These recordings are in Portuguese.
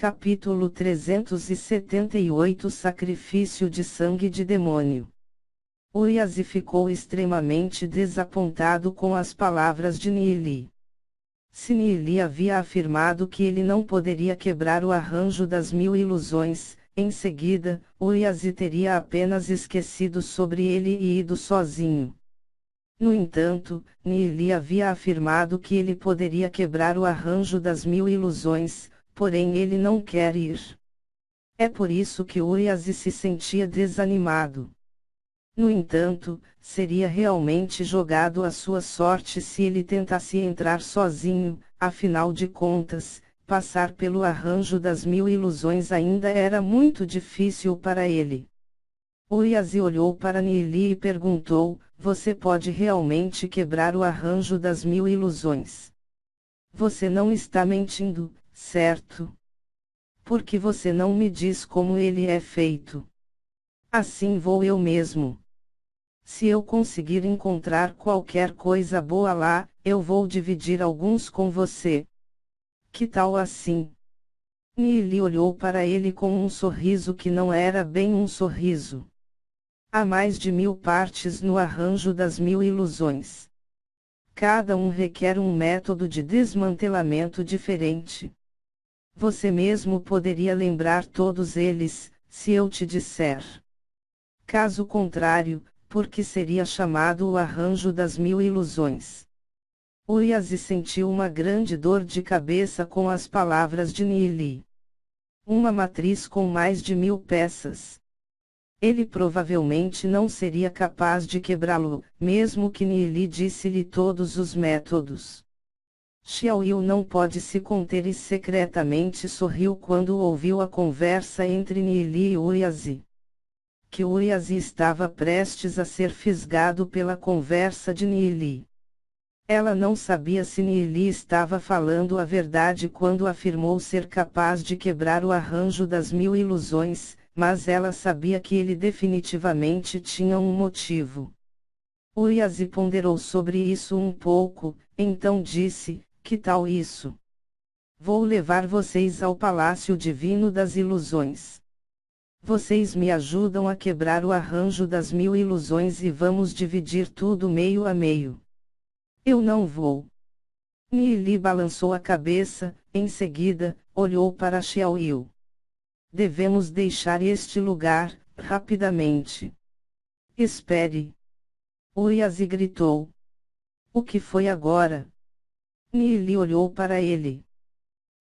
Capítulo 378 Sacrifício de sangue de demônio. Uriasi ficou extremamente desapontado com as palavras de Nili. Se Nili havia afirmado que ele não poderia quebrar o arranjo das 1000 ilusões, em seguida, Uriasi teria apenas esquecido sobre ele e ido sozinho. No entanto, Nili havia afirmado que ele poderia quebrar o arranjo das 1000 ilusões, porém ele não quer ir. É por isso que Uriasi se sentia desanimado. No entanto, seria realmente jogado à sua sorte se ele tentasse entrar sozinho, afinal de contas, passar pelo arranjo das 1000 ilusões ainda era muito difícil para ele. Uriasi olhou para Nili e perguntou: você pode realmente quebrar o arranjo das 1000 ilusões? Você não está mentindo, certo? Por que você não me diz como ele é feito? Assim vou eu mesmo. Se eu conseguir encontrar qualquer coisa boa lá, eu vou dividir alguns com você. Que tal assim? Nili olhou para ele com um sorriso que não era bem um sorriso. Há mais de 1000 partes no arranjo das 1000 ilusões. Cada um requer um método de desmantelamento diferente. Você mesmo poderia lembrar todos eles, se eu te disser. Caso contrário, por que seria chamado o arranjo das 1000 ilusões? Uriasi sentiu uma grande dor de cabeça com as palavras de Nili. Uma matriz com mais de 1000 peças. Ele provavelmente não seria capaz de quebrá-lo, mesmo que Nili disse-lhe todos os métodos. Xiaoyu não pode se conter e secretamente sorriu quando ouviu a conversa entre Nili e Uriasi. Que Uriasi estava prestes a ser fisgado pela conversa de Nili. Ela não sabia se Nili estava falando a verdade quando afirmou ser capaz de quebrar o arranjo das 1000 ilusões, mas ela sabia que ele definitivamente tinha um motivo. Uriasi ponderou sobre isso um pouco, então disse: que tal isso? Vou levar vocês ao Palácio Divino das Ilusões. Vocês me ajudam a quebrar o arranjo das 1000 ilusões e vamos dividir tudo meio a meio. Eu não vou. Nili balançou a cabeça, em seguida, olhou para Xiaoyu. Devemos deixar este lugar, rapidamente. Espere. Uriasi gritou. O que foi agora? Nili olhou para ele.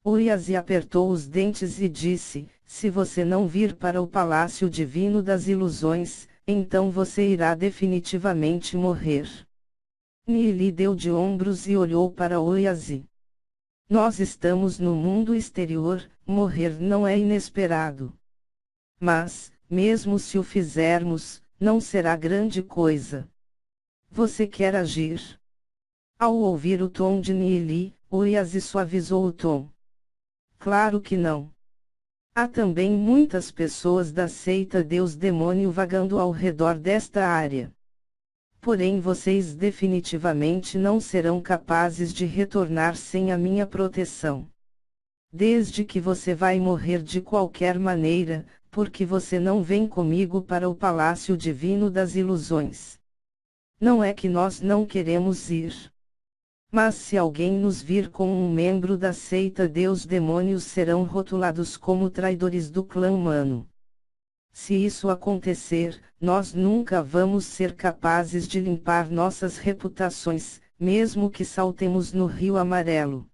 Uriasi apertou os dentes e disse: se você não vir para o Palácio Divino das Ilusões, então você irá definitivamente morrer. Nili deu de ombros e olhou para Uriasi. Nós estamos no mundo exterior, morrer não é inesperado. Mas, mesmo se o fizermos, não será grande coisa. Você quer agir? Ao ouvir o tom de Nili, Uriasi suavizou o tom. Claro que não. Há também muitas pessoas da seita Deus-Demônio vagando ao redor desta área. Porém vocês definitivamente não serão capazes de retornar sem a minha proteção. Desde que você vai morrer de qualquer maneira, porque você não vem comigo para o Palácio Divino das Ilusões. Não é que nós não queremos ir. Mas se alguém nos vir com um membro da seita Deus-Demônios serão rotulados como traidores do clã humano. Se isso acontecer, nós nunca vamos ser capazes de limpar nossas reputações, mesmo que saltemos no Rio Amarelo.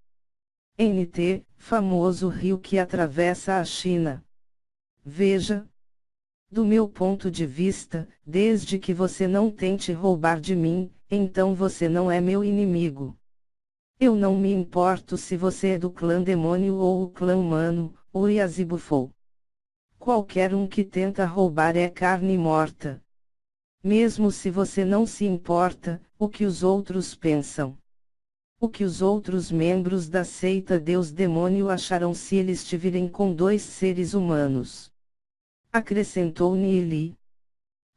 NT, famoso rio que atravessa a China. Veja. Do meu ponto de vista, desde que você não tente roubar de mim, então você não é meu inimigo. Eu não me importo se você é do clã demônio ou o clã humano, Uriasi bufou. Qualquer um que tenta roubar é carne morta. Mesmo se você não se importa, o que os outros pensam? O que os outros membros da seita Deus-Demônio acharão se eles te virem com 2 seres humanos? Acrescentou Nili.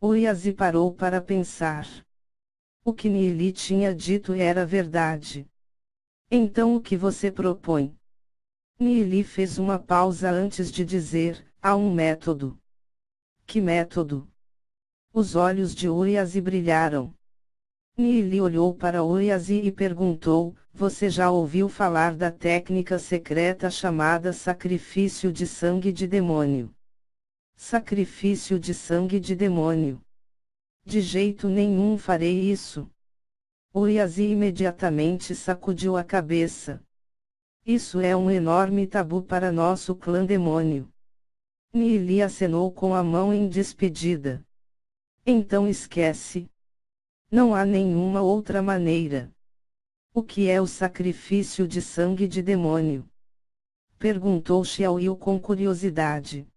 Uriasi parou para pensar. O que Nili tinha dito era verdade. Então o que você propõe? Nili fez uma pausa antes de dizer, há um método. Que método? Os olhos de Uriasi brilharam. Nili olhou para Uriasi e perguntou, você já ouviu falar da técnica secreta chamada sacrifício de sangue de demônio? Sacrifício de sangue de demônio. De jeito nenhum farei isso. Uriasi imediatamente sacudiu a cabeça. Isso é um enorme tabu para nosso clã demônio. Nili acenou com a mão em despedida. Então esquece. Não há nenhuma outra maneira. O que é o sacrifício de sangue de demônio? Perguntou Xiaoyu com curiosidade.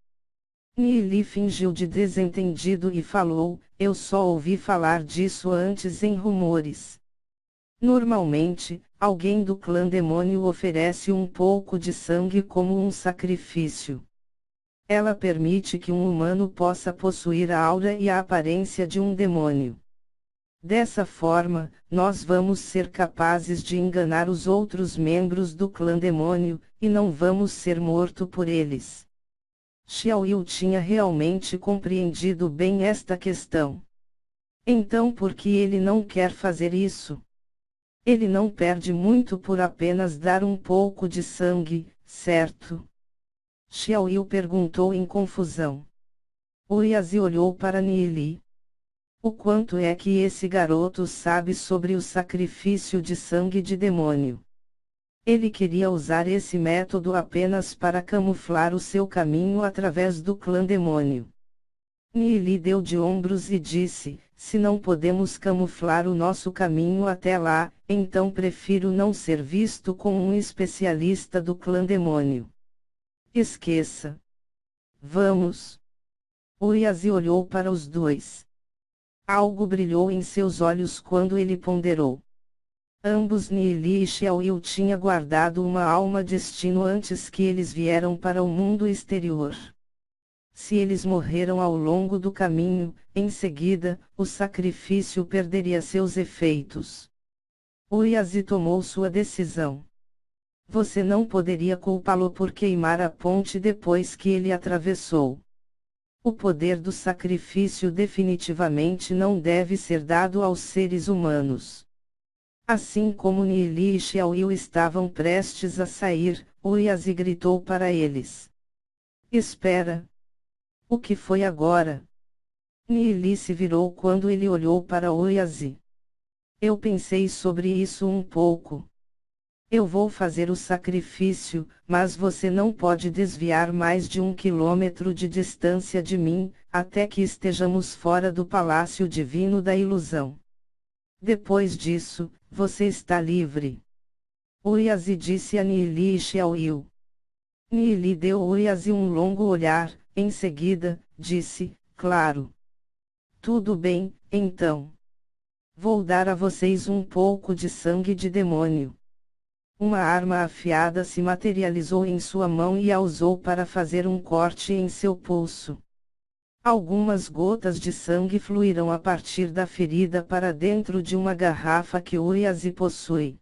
Nili fingiu de desentendido e falou, eu só ouvi falar disso antes em rumores. Normalmente, alguém do clã demônio oferece um pouco de sangue como um sacrifício. Ela permite que um humano possa possuir a aura e a aparência de um demônio. Dessa forma, nós vamos ser capazes de enganar os outros membros do clã demônio, e não vamos ser mortos por eles. Xiaoyu tinha realmente compreendido bem esta questão. Então por que ele não quer fazer isso? Ele não perde muito por apenas dar um pouco de sangue, certo? Xiaoyu perguntou em confusão. Uriasi olhou para Nili. O quanto é que esse garoto sabe sobre o sacrifício de sangue de demônio? Ele queria usar esse método apenas para camuflar o seu caminho através do clã demônio. Nili deu de ombros e disse, se não podemos camuflar o nosso caminho até lá, então prefiro não ser visto como um especialista do clã demônio. Esqueça. Vamos. Uriasi olhou para os dois. Algo brilhou em seus olhos quando ele ponderou. Ambos Nili e Xiaoyu tinham guardado uma alma destino antes que eles vieram para o mundo exterior. Se eles morreram ao longo do caminho, em seguida, o sacrifício perderia seus efeitos. Uriasi tomou sua decisão. Você não poderia culpá-lo por queimar a ponte depois que ele atravessou. O poder do sacrifício definitivamente não deve ser dado aos seres humanos. Assim como Nili e Xiaoyu estavam prestes a sair, Uriasi gritou para eles. Espera! O que foi agora? Nili se virou quando ele olhou para Uriasi. Eu pensei sobre isso um pouco. Eu vou fazer o sacrifício, mas você não pode desviar mais de 1 quilômetro de distância de mim, até que estejamos fora do Palácio Divino da Ilusão. Depois disso, você está livre. Uriasi disse a Nili e Xiaoyu. Nili deu a Uriasi um longo olhar, em seguida, disse, claro. Tudo bem, então. Vou dar a vocês um pouco de sangue de demônio. Uma arma afiada se materializou em sua mão e a usou para fazer um corte em seu pulso. Algumas gotas de sangue fluíram a partir da ferida para dentro de uma garrafa que Uriasi possui.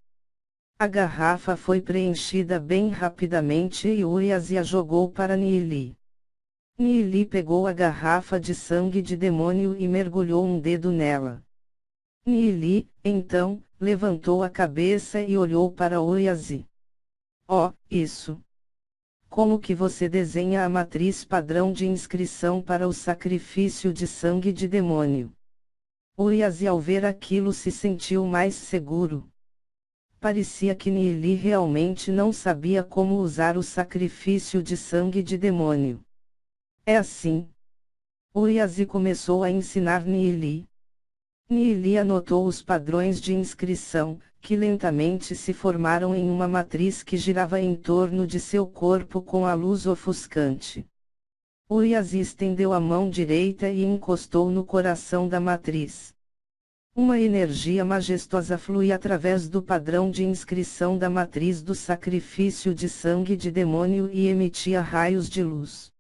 A garrafa foi preenchida bem rapidamente e Uriasi a jogou para Nili. Nili pegou a garrafa de sangue de demônio e mergulhou um dedo nela. Nili, então, levantou a cabeça e olhou para Uriasi. Oh, isso! Como que você desenha a matriz padrão de inscrição para o sacrifício de sangue de demônio? Uriasi ao ver aquilo se sentiu mais seguro. Parecia que Nili realmente não sabia como usar o sacrifício de sangue de demônio. É assim. Uriasi começou a ensinar Nili. Nili anotou os padrões de inscrição, que lentamente se formaram em uma matriz que girava em torno de seu corpo com a luz ofuscante. Uriasi estendeu a mão direita e encostou no coração da matriz. Uma energia majestosa flui através do padrão de inscrição da matriz do sacrifício de sangue de demônio e emitia raios de luz.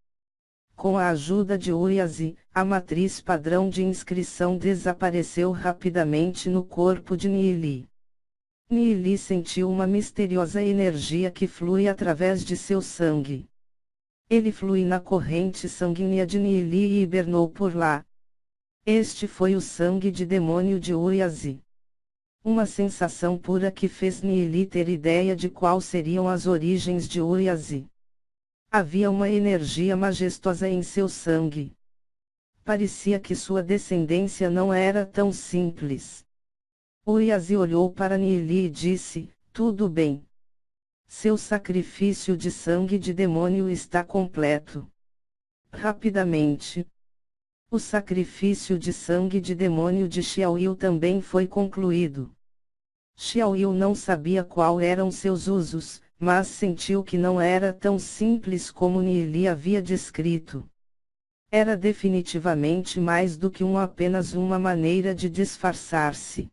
Com a ajuda de Uriasi, a matriz padrão de inscrição desapareceu rapidamente no corpo de Nili. Nili sentiu uma misteriosa energia que flui através de seu sangue. Ele flui na corrente sanguínea de Nili e hibernou por lá. Este foi o sangue de demônio de Uriazi. Uma sensação pura que fez Nili ter ideia de quais seriam as origens de Uriazi. Havia uma energia majestosa em seu sangue. Parecia que sua descendência não era tão simples. Uriazi olhou para Nili e disse: tudo bem. Seu sacrifício de sangue de demônio está completo. Rapidamente. O sacrifício de sangue de demônio de Xiaoyu também foi concluído. Xiaoyu não sabia qual eram seus usos, mas sentiu que não era tão simples como Nili havia descrito. Era definitivamente mais do que apenas uma maneira de disfarçar-se.